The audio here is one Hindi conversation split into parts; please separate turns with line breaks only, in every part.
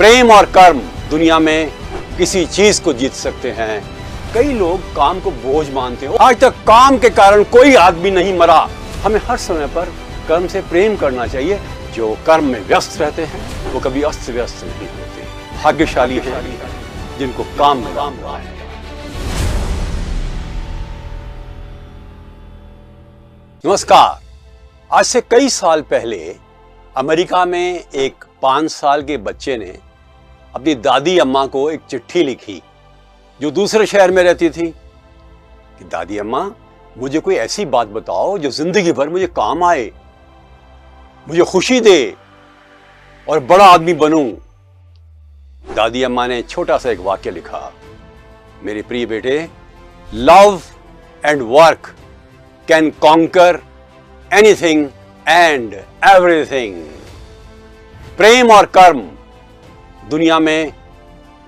प्रेम और कर्म दुनिया में किसी चीज को जीत सकते हैं। कई लोग काम को बोझ मानते हैं। आज तक काम के कारण कोई आदमी नहीं मरा। हमें हर समय पर कर्म से प्रेम करना चाहिए। जो कर्म में व्यस्त रहते हैं वो कभी अस्त व्यस्त नहीं होते। भाग्यशाली हैं जिनको काम में काम रहा है। नमस्कार। आज से कई साल पहले अमेरिका में एक 5 साल के बच्चे ने अपनी दादी अम्मा को एक चिट्ठी लिखी जो दूसरे शहर में रहती थी कि दादी अम्मा, मुझे कोई ऐसी बात बताओ जो जिंदगी भर मुझे काम आए, मुझे खुशी दे और बड़ा आदमी बनूं। दादी अम्मा ने छोटा सा एक वाक्य लिखा, मेरे प्रिय बेटे, love and work can conquer anything and everything. प्रेम और कर्म दुनिया में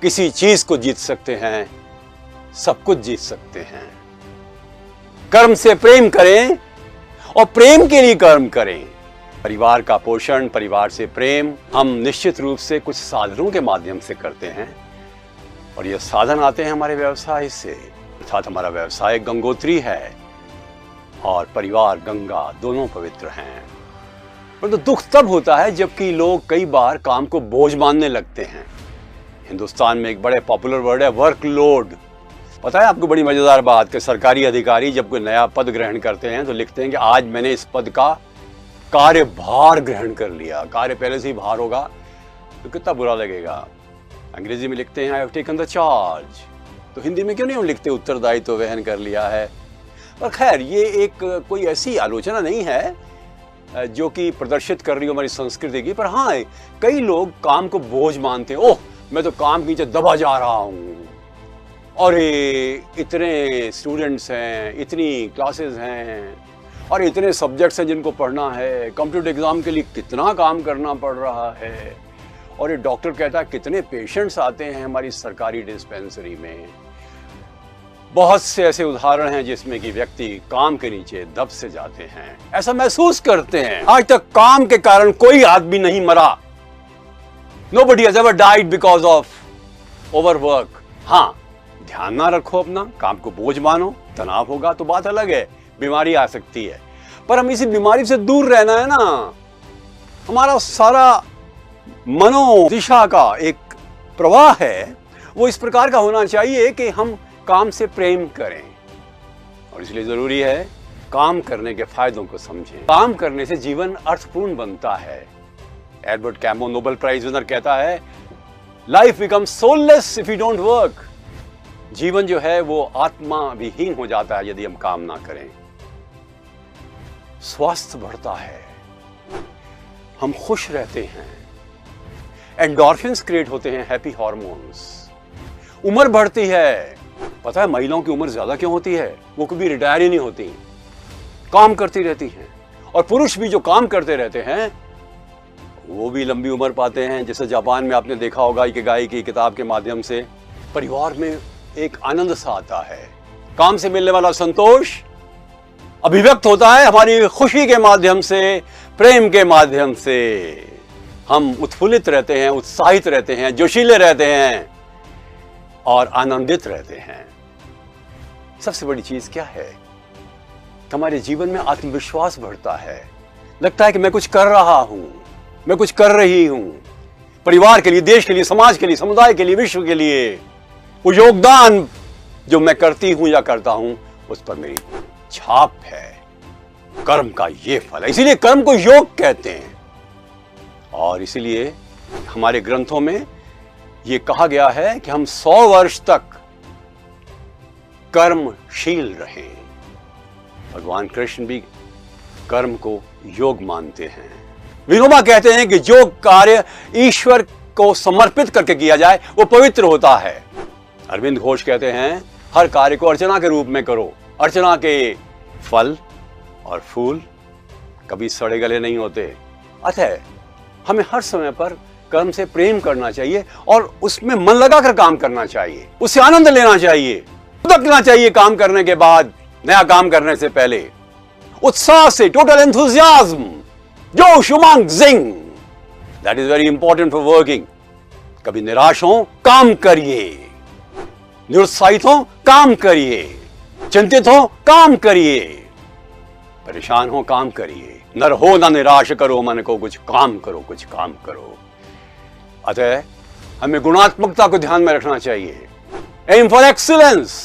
किसी चीज को जीत सकते हैं, सब कुछ जीत सकते हैं। कर्म से प्रेम करें और प्रेम के लिए कर्म करें। परिवार का पोषण, परिवार से प्रेम हम निश्चित रूप से कुछ साधनों के माध्यम से करते हैं और ये साधन आते हैं हमारे व्यवसाय से। अर्थात हमारा व्यवसाय गंगोत्री है और परिवार गंगा, दोनों पवित्र हैं। परंतु दुख तब होता है जबकि लोग कई बार काम को बोझ मानने लगते हैं। हिंदुस्तान में एक बड़े पॉपुलर वर्ड है वर्कलोड। पता है आपको बड़ी मजेदार बात कि सरकारी अधिकारी जब कोई नया पद ग्रहण करते हैं तो लिखते हैं कि आज मैंने इस पद का कार्यभार ग्रहण कर लिया। कार्य पहले से ही भार होगा तो कितना बुरा लगेगा। अंग्रेजी में लिखते हैं I have taken the charge. तो हिंदी में क्यों नहीं हम लिखते उत्तरदायित्व तो वहन कर लिया है। और खैर ये एक कोई ऐसी आलोचना नहीं है जो कि प्रदर्शित कर रही हो हमारी संस्कृति की। पर हाँ, कई लोग काम को बोझ मानते हैं। ओह, मैं तो काम के नीचे दबा जा रहा हूँ और इतने स्टूडेंट्स हैं, इतनी क्लासेस हैं और इतने सब्जेक्ट्स हैं जिनको पढ़ना है। कंप्यूटर एग्जाम के लिए कितना काम करना पड़ रहा है। और ये डॉक्टर कहता है कितने पेशेंट्स आते हैं हमारी सरकारी डिस्पेंसरी में। बहुत से ऐसे उदाहरण हैं जिसमें कि व्यक्ति काम के नीचे दब से जाते हैं, ऐसा महसूस करते हैं। आज तक काम के कारण कोई आदमी नहीं मरा। Nobody has ever died because of overwork। हाँ, ध्यान ना रखो अपना, काम को बोझ मानो, तनाव होगा तो बात अलग है, बीमारी आ सकती है। पर हम इसी बीमारी से दूर रहना है ना। हमारा सारा मनो दिशा का एक प्रवाह है वो इस प्रकार का होना चाहिए कि हम काम से प्रेम करें। और इसलिए जरूरी है काम करने के फायदों को समझें। काम करने से जीवन अर्थपूर्ण बनता है। Edward Camus Nobel prize winner कहता है, life becomes soulless if you don't work. जीवन जो है वो आत्मा विहीन हो जाता है यदि हम काम ना करें। स्वास्थ्य बढ़ता है, हम खुश रहते हैं, एंडोर्फिन्स क्रिएट होते हैं, हैप्पी हार्मोन्स। उम्र बढ़ती है। पता है महिलाओं की उम्र ज्यादा क्यों होती है? वो कभी रिटायर ही नहीं होती, काम करती रहती हैं। और पुरुष भी जो काम करते रहते हैं वो भी लंबी उम्र पाते हैं। जैसे जापान में आपने देखा होगा इकिगाई की किताब के माध्यम से परिवार में एक आनंद सा आता है। काम से मिलने वाला संतोष अभिव्यक्त होता है हमारी खुशी के माध्यम से, प्रेम के माध्यम से। हम उत्फुल्लित रहते हैं, उत्साहित रहते हैं, जोशीले रहते हैं और आनंदित रहते हैं। सबसे बड़ी चीज क्या है? हमारे जीवन में आत्मविश्वास बढ़ता है। लगता है कि मैं कुछ कर रहा हूं, मैं कुछ कर रही हूं, परिवार के लिए, देश के लिए, समाज के लिए, समुदाय के लिए, विश्व के लिए। वो योगदान जो मैं करती हूं या करता हूं उस पर मेरी छाप है। कर्म का ये फल है। इसीलिए कर्म को योग कहते हैं। और इसीलिए हमारे ग्रंथों में ये कहा गया है कि हम 100 वर्ष तक कर्मशील रहें। भगवान कृष्ण भी कर्म को योग मानते हैं। विनोबा कहते हैं कि जो कार्य ईश्वर को समर्पित करके किया जाए वो पवित्र होता है। अरविंद घोष कहते हैं हर कार्य को अर्चना के रूप में करो। अर्चना के फल और फूल कभी सड़े गले नहीं होते। अतः हमें हर समय पर कर्म से प्रेम करना चाहिए और उसमें मन लगाकर काम करना चाहिए, उससे आनंद लेना चाहिए, उदकना चाहिए काम करने के बाद, नया काम करने से पहले उत्साह से, टोटल एंथुसियाज्म, जोश, उमंग, zing. That is very important for working. कभी निराश हो काम करिए, निरुत्साहित हो काम करिए, चिंतित हो काम करिए, परेशान हो काम करिए। न रहो न निराश करो मन को, कुछ काम करो, कुछ काम करो। अतः हमें गुणात्मकता को ध्यान में रखना चाहिए। Aim for excellence.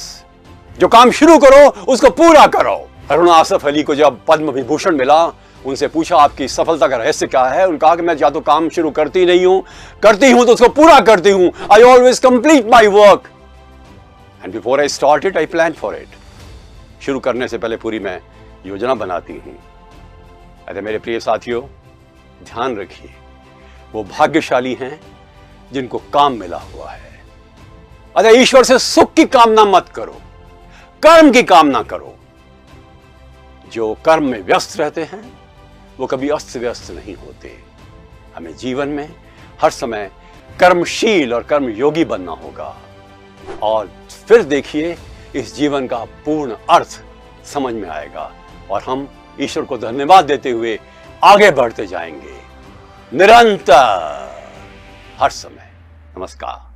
जो काम शुरू करो उसको पूरा करो। अरुणा आसफ अली को जब पद्म विभूषण मिला, उनसे पूछा आपकी सफलता का रहस्य क्या है। उन्होंने कहा कि मैं या तो काम शुरू करती नहीं हूं, करती हूं तो उसको पूरा करती हूं। I always complete my work and before I start it I plan for it. शुरू करने से पहले पूरी मैं योजना बनाती हूं। अरे मेरे प्रिय साथियों, ध्यान रखिए, वो भाग्यशाली हैं जिनको काम मिला हुआ है। अरे ईश्वर से सुख की कामना मत करो, कर्म की कामना करो। जो कर्म में व्यस्त रहते हैं वो कभी अस्त व्यस्त नहीं होते। हमें जीवन में हर समय कर्मशील और कर्मयोगी बनना होगा, और फिर देखिए इस जीवन का पूर्ण अर्थ समझ में आएगा और हम ईश्वर को धन्यवाद देते हुए आगे बढ़ते जाएंगे निरंतर, हर समय। नमस्कार।